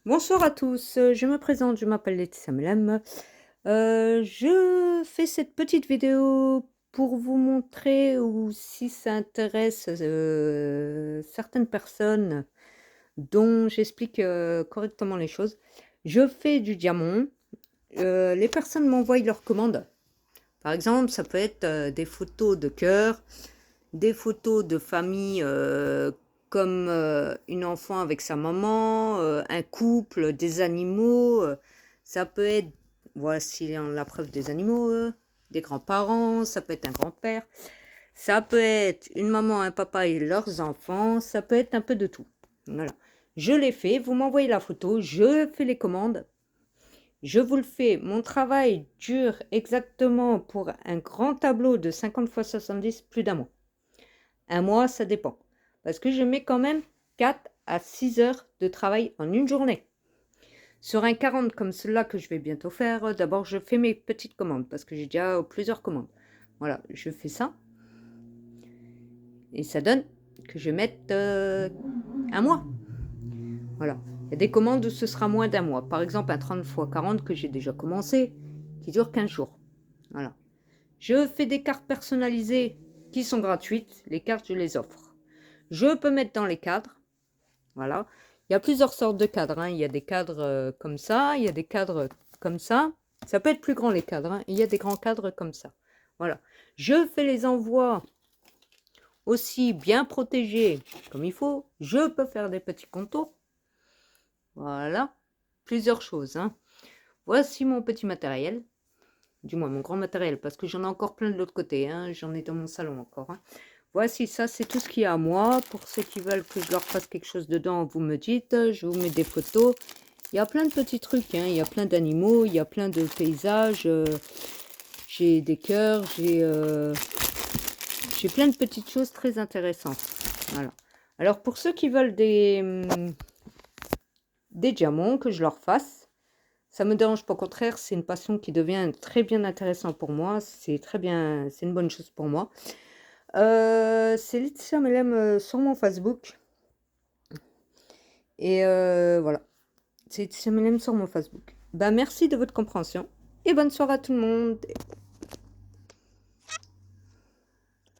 Bonsoir à tous, je me présente, je m'appelle Laetitia Melem. Je fais cette petite vidéo pour vous montrer ou si ça intéresse certaines personnes dont j'explique correctement les choses. Je fais du diamant. Les personnes m'envoient leurs commandes. Par exemple, ça peut être des photos de cœur, des photos de famille comme une enfant avec sa maman, un couple, des animaux. Ça peut être, voici la preuve des animaux, des grands-parents, ça peut être un grand-père. Ça peut être une maman, un papa et leurs enfants. Ça peut être un peu de tout. Voilà. Je l'ai fait, vous m'envoyez la photo, je fais les commandes. Je vous le fais. Mon travail dure exactement pour un grand tableau de 50 x 70 plus d'un mois. Un mois, ça dépend. Parce que je mets quand même 4 à 6 heures de travail en une journée. Sur un 40 comme celui-là que je vais bientôt faire, d'abord je fais mes petites commandes parce que j'ai déjà plusieurs commandes. Voilà, je fais ça. Et ça donne que je mette un mois. Voilà. Il y a des commandes où ce sera moins d'un mois. Par exemple, un 30 x 40 que j'ai déjà commencé, qui dure 15 jours. Voilà. Je fais des cartes personnalisées qui sont gratuites. Les cartes, je les offre. Je peux mettre dans les cadres. Voilà. Il y a plusieurs sortes de cadres. Hein. Il y a des cadres comme ça. Il y a des cadres comme ça. Ça peut être plus grand les cadres. Hein. Il y a des grands cadres comme ça. Voilà. Je fais les envois aussi bien protégés comme il faut. Je peux faire des petits contours. Voilà. Plusieurs choses. Hein. Voici mon petit matériel. Du moins mon grand matériel. Parce que j'en ai encore plein de l'autre côté. Hein. J'en ai dans mon salon encore. Hein. Voici, ça c'est tout ce qu'il y a à moi. Pour ceux qui veulent que je leur fasse quelque chose dedans, vous me dites. Je vous mets des photos. Il y a plein de petits trucs. Hein. Il y a plein d'animaux, il y a plein de paysages. J'ai des cœurs, j'ai plein de petites choses très intéressantes. Voilà. Alors pour ceux qui veulent des diamants, que je leur fasse, ça me dérange pas. Au contraire, c'est une passion qui devient très bien intéressante pour moi. C'est très bien, c'est une bonne chose pour moi. C'est Laetitia Melem sur mon Facebook. Et voilà. C'est Laetitia Melem sur mon Facebook. Bah, merci de votre compréhension. Et bonne soirée à tout le monde.